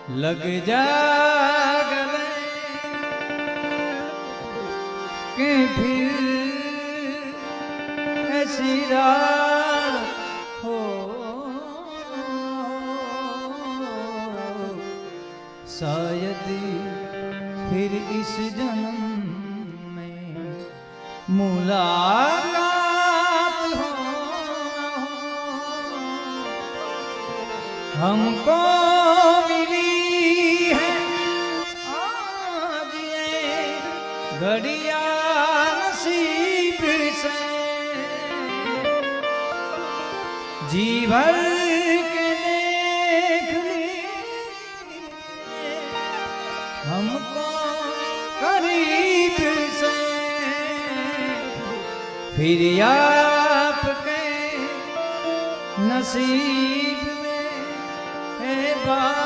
लग जा गले कि फिर ऐसी रात हो, शायद फिर इस जन्म में मुलाकात हो। हमको मिली है आज ये घड़िया नसीब से, जी भर के देख ली हमको करीब से, फिर आपके नसीब में है बात।